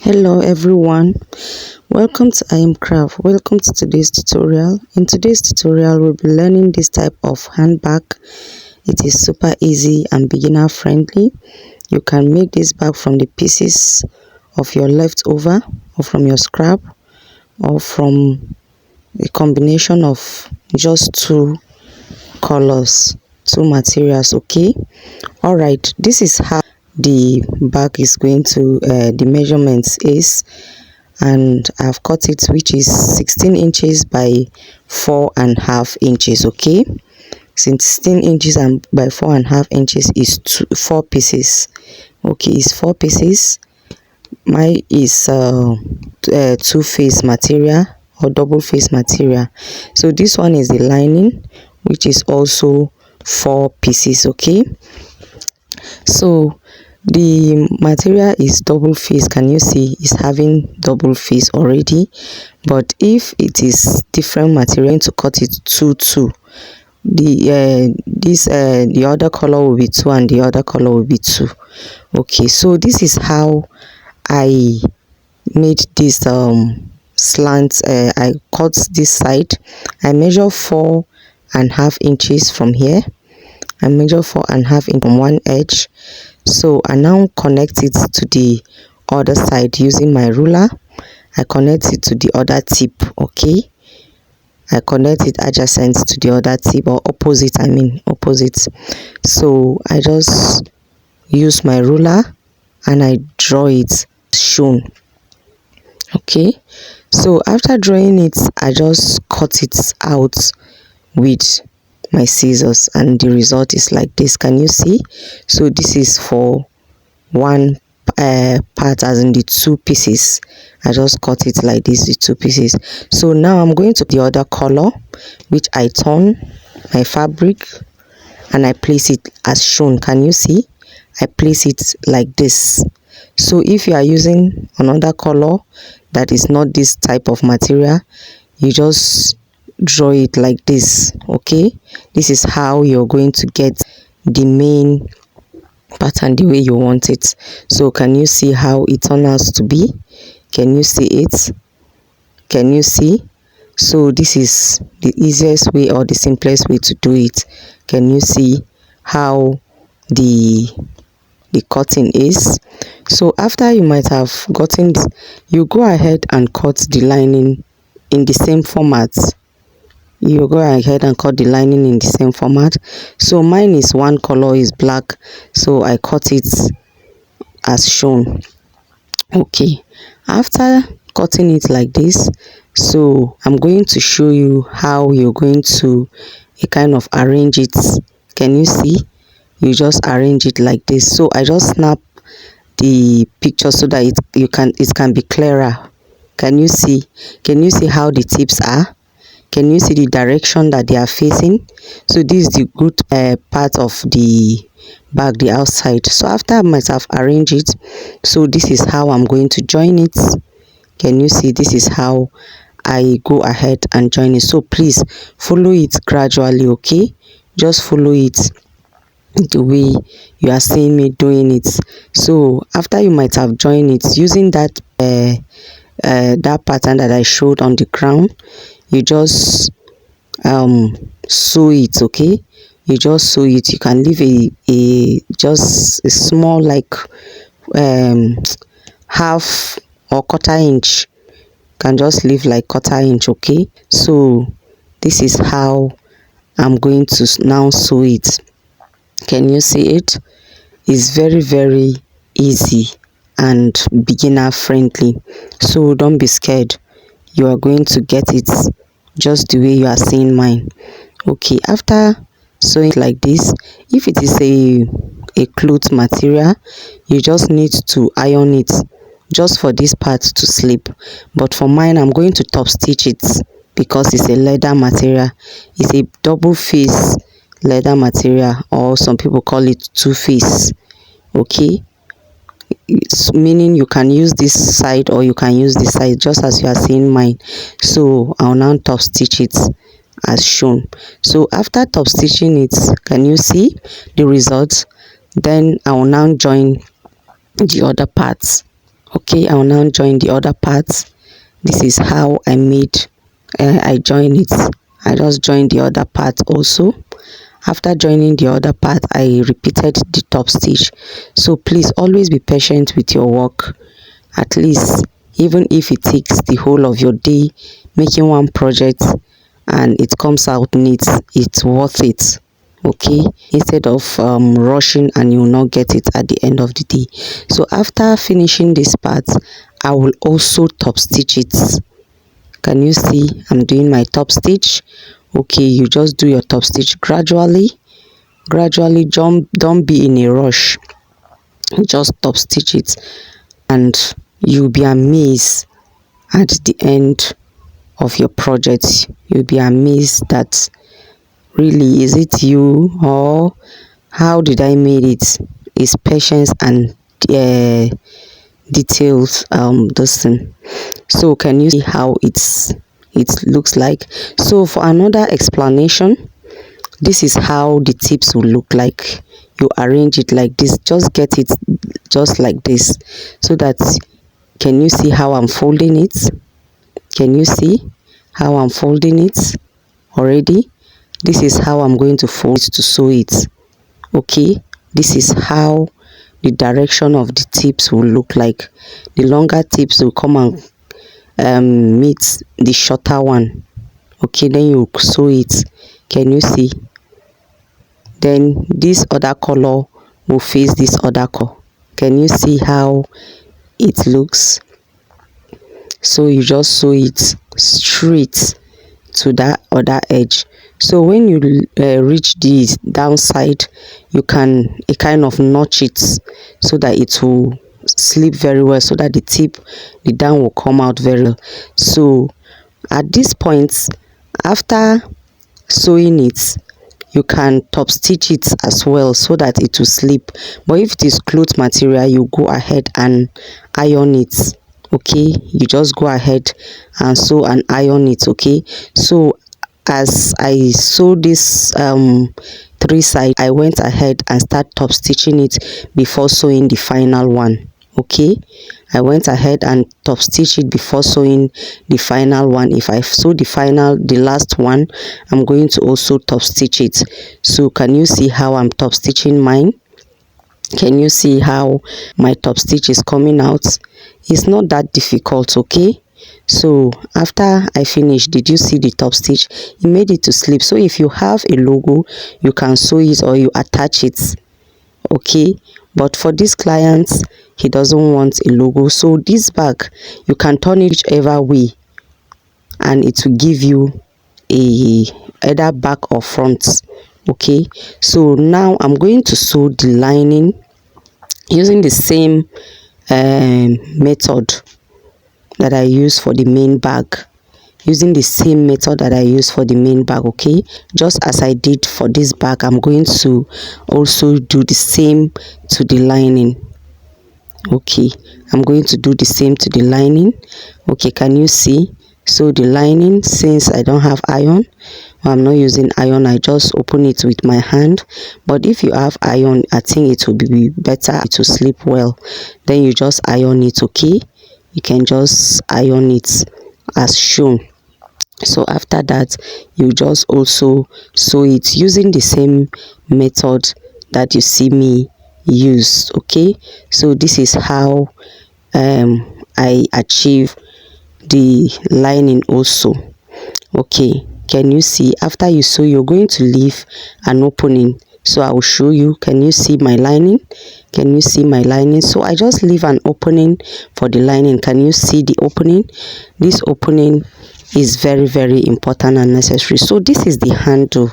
Hello everyone, welcome to Ayim craft. Welcome to today's tutorial. In today's tutorial we'll be learning this type of handbag. It is super easy and beginner friendly. You can make this bag from the pieces of your leftover or from your scrap or from a combination of just two colors, two materials. Okay, all right, this is how the bag is going to the measurements is, and I've cut it, which is 16 inches by 4.5 inches. Okay, 16 inches and by 4.5 inches is four pieces. Okay, it's four pieces. Mine is two-face material or double face material. So this one is the lining, which is also four pieces. Okay, so the material is double face. Can you see it's having double face already? But if it is different material, to cut it two, the other color will be two and the other color will be two. Okay, so this is how I made this slant. I cut this side. I measure 4.5 inches from here. I measure 4.5 inches from one edge. So I now connect it to the other side using my ruler. I connect it to the other tip. Okay, I connect it adjacent to the other tip, or opposite, I mean opposite. So I just use my ruler and I draw it shown. Okay, so after drawing it, I just cut it out with my scissors, and the result is like this. Can you see? So this is for one part, as in the two pieces. I just cut it like this, the two pieces. So now I'm going to the other color, which I turn my fabric and I place it as shown. Can you see? I place it like this. So if you are using another color that is not this type of material, you just draw it like this. Okay, this is how you're going to get the main pattern the way you want it. So can you see how it turns out to be? Can you see it? Can you see? So this is the easiest way or the simplest way to do it. Can you see how the cutting is? So after you might have gotten this, you go ahead and cut the lining in the same format. You go ahead and cut the lining in the same format. So mine is one color is black, so I cut it as shown. Okay, after cutting it like this, so I'm going to show you how you're going to kind of arrange it. Can you see? You just arrange it like this. So I just snap the picture so that it can be clearer. Can you see? Can you see how the tips are? Can you see the direction that they are facing? So this is the good part of the bag, the outside. So after I might have arranged it, so this is how I'm going to join it. Can you see? This is how I go ahead and join it. So please follow it gradually. Okay, just follow it the way you are seeing me doing it. So after you might have joined it using that that pattern that I showed on the ground, you just sew it. Okay, you just sew it. You can leave a just a small, like half or quarter inch. Can just leave like quarter inch. Okay, so this is how I'm going to now sew it. Can you see it? It's very easy and beginner friendly, so don't be scared. You are going to get it just the way you are seeing mine. Okay, after sewing like this, if it is a cloth material, you just need to iron it just for this part to slip. But for mine, I'm going to top stitch it because it's a leather material. It's a double face leather material, or some people call it two-face. Okay, it's meaning you can use this side or you can use this side, just as you are seeing mine. So I'll now top stitch it as shown. So after top stitching it, can you see the result? Then I will now join the other parts. Okay, I'll now join the other parts. This is how I join it. I just joined the other part also. After joining the other part, I repeated the top stitch. So please always be patient with your work. At least, even if it takes the whole of your day making one project and it comes out neat, it's worth it. Okay, instead of rushing and you will not get it at the end of the day. So after finishing this part, I will also top stitch it. Can you see I'm doing my top stitch? Okay, you just do your top stitch gradually. Don't be in a rush, just top stitch it, and you'll be amazed at the end of your project. You'll be amazed that really, is it you, or how did I made it? Is patience and details this thing. So can you see how it looks like? So for another explanation, this is how the tips will look like. You arrange it like this, just get it just like this, so that, can you see how I'm folding it? Can you see how I'm folding it already? This is how I'm going to fold it to sew it. Okay, this is how the direction of the tips will look like. The longer tips will come and meet the shorter one. Okay, then you sew it. Can you see? Then this other color will face this other color. Can you see how it looks? So you just sew it straight to that other edge. So when you reach the downside, you can kind of notch it so that it will slip very well, so that the down will come out very well. So at this point, after sewing it, you can top stitch it as well so that it will slip. But if it is cloth material, you go ahead and iron it. Okay, you just go ahead and sew and iron it. Okay, so as I sew this three side, I went ahead and start top stitching it before sewing the final one. Okay, I went ahead and top stitch it before sewing the final one. If I sew the last one, I'm going to also top stitch it. So can you see how I'm top stitching mine? Can you see how my top stitch is coming out? It's not that difficult. Okay, so after I finished, did you see the top stitch? It made it to slip. So if you have a logo, you can sew it or you attach it. Okay, but for this client, he doesn't want a logo. So this bag, you can turn it whichever way and it will give you either back or front. Okay, so now I'm going to sew the lining using the same method that I use for the main bag. Okay, just as I did for this bag, I'm going to also do the same to the lining. Okay, I'm going to do the same to the lining. Okay, can you see? So the lining, since I don't have iron, I'm not using iron, I just open it with my hand. But if you have iron, I think it will be better, it will slip well. Then you just iron it. Okay, you can just iron it as shown. So after that, you just also sew it using the same method that you see me use. Okay, so this is how I achieve the lining also. Okay, can you see? After you sew, you're going to leave an opening. So I will show you. Can you see my lining? Can you see my lining? So I just leave an opening for the lining. Can you see the opening? This opening is very, very important and necessary. So this is the handle.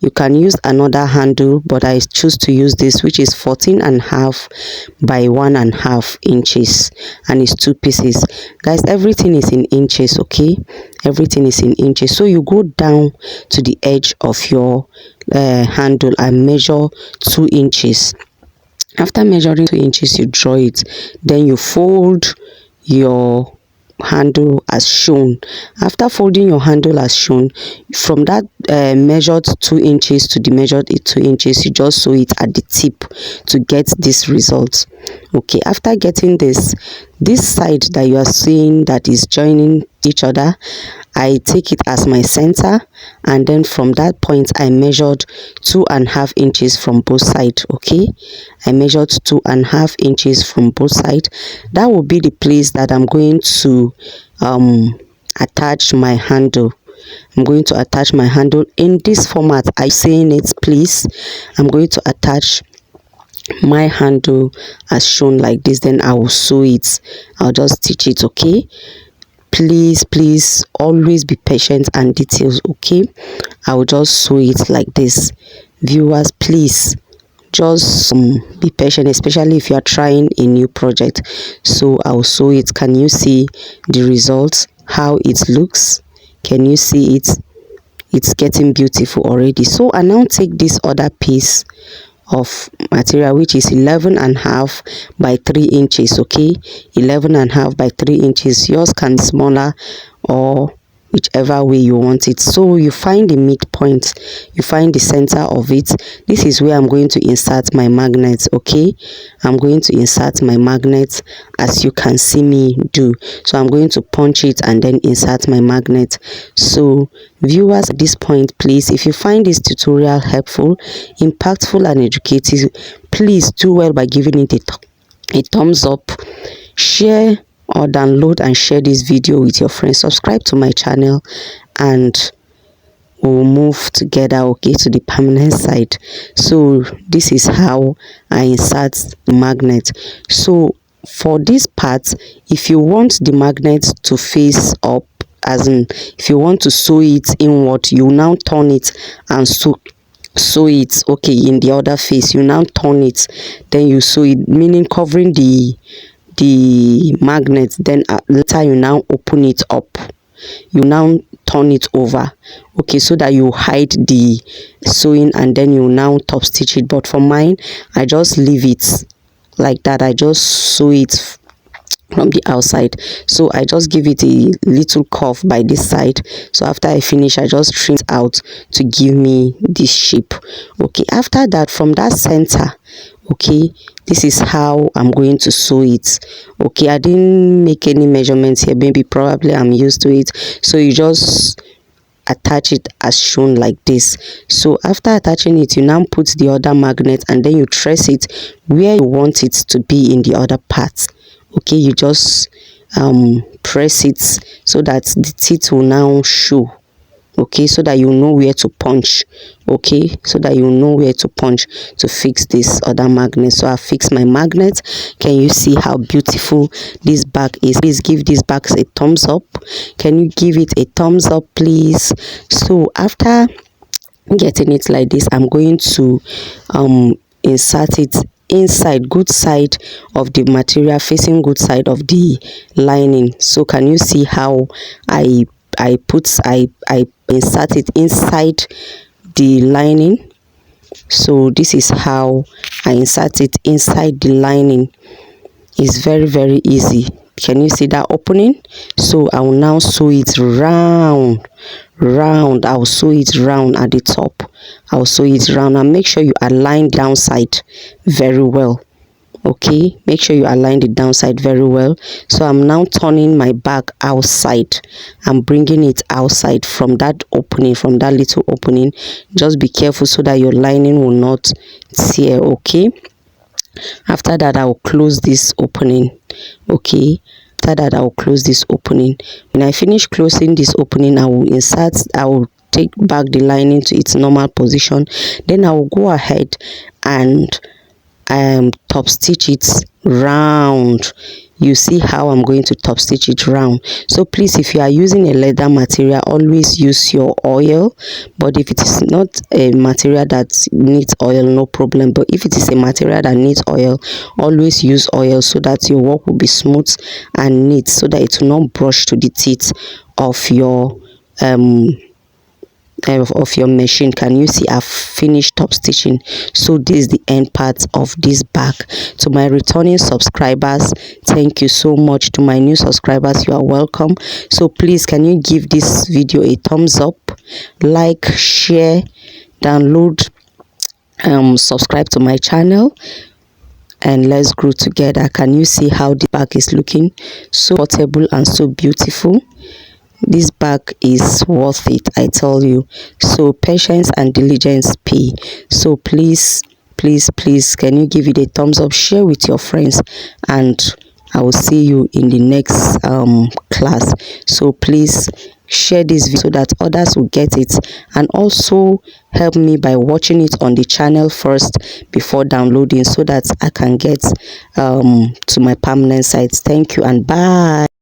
You can use another handle, but I choose to use this, which is 14.5 by 1.5 inches, and it's 2 pieces. Guys, everything is in inches. Okay, everything is in inches. So you go down to the edge of your handle and measure 2 inches. After measuring 2 inches, you draw it. Then you fold your handle as shown. After folding your handle as shown, from that measured 2 inches to the measured 2 inches, you just sew it at the tip to get this result. Okay, after getting this, this side that you are seeing that is joining each other, I take it as my center, and then from that point I measured 2.5 inches from both sides. Okay, I measured 2.5 inches from both sides. That will be the place that I'm going to attach my handle. I'm going to attach my handle in this format. I saying it, please. I'm going to attach my handle as shown like this, then I will sew it. I'll just stitch it. Okay, please always be patient and details. Okay, I will just sew it like this. Viewers, please just be patient, especially if you are trying a new project. So I'll sew it. Can you see the results, how it looks? Can you see it? It's getting beautiful already. So I now take this other piece of material, which is 11.5 by 3 inches. Okay, 11.5 by 3 inches. Yours can be smaller or whichever way you want it. So you find the midpoint, you find the center of it. This is where I'm going to insert my magnet. Okay, I'm going to insert my magnet as you can see me do. So I'm going to punch it and then insert my magnet. So viewers, at this point, please, if you find this tutorial helpful, impactful and educative, please do well by giving it a thumbs up, share or download and share this video with your friends. Subscribe to my channel and we'll move together, okay, to the permanent side. So this is how I insert the magnet. So for this part, if you want the magnet to face up, as in if you want to sew it inward, you now turn it and sew it, okay, in the other face. You now turn it, then you sew it, meaning covering the magnet. Then later you now open it up, you now turn it over, okay, so that you hide the sewing, and then you now top stitch it. But for mine, I just leave it like that. I just sew it from the outside, so I just give it a little curve by this side. So after I finish, I just trim it out to give me this shape. Okay, after that, from that center, okay, this is how I'm going to sew it. Okay, I didn't make any measurements here, maybe probably I'm used to it. So you just attach it as shown like this. So after attaching it, you now put the other magnet and then you trace it where you want it to be in the other part. Okay, you just press it so that the teeth will now show. Okay, so that you know where to punch. Okay, so that you know where to punch to fix this other magnet. So I fix my magnet. Can you see how beautiful this bag is? Please give this bag a thumbs up. Can you give it a thumbs up, please? So after getting it like this, I'm going to insert it inside, good side of the material, facing good side of the lining. So can you see how I insert it inside the lining? So this is how I insert it inside the lining. It's very easy. Can you see that opening? So I will now sew it round. I'll sew it round at the top. I'll sew it round, and make sure you align downside very well. Okay, make sure you align the downside very well. So I'm now turning my bag outside. I'm bringing it outside from that opening, from that little opening. Just be careful so that your lining will not tear. Okay, after that I will close this opening. Okay, after that I will close this opening. When I finish closing this opening, I will take back the lining to its normal position. Then I will go ahead and top stitch it round. You see how I'm going to top stitch it round. So please, if you are using a leather material, always use your oil. But if it is not a material that needs oil, no problem. But if it is a material that needs oil, always use oil so that your work will be smooth and neat, so that it will not brush to the teeth of your machine. Can you see I've finished top stitching? So this is the end part of this bag. To my returning subscribers, thank you so much. To my new subscribers, you are welcome. So please, can you give this video a thumbs up, like, share, download, subscribe to my channel. and let's grow together. Can you see how the bag is looking? So portable and so beautiful. This bag is worth it, I tell you. So patience and diligence pay. So please, please, can you give it a thumbs up, share with your friends, and I will see you in the next class. So please share this video so that others will get it, and also help me by watching it on the channel first before downloading, so that I can get to my permanent site. Thank you and bye.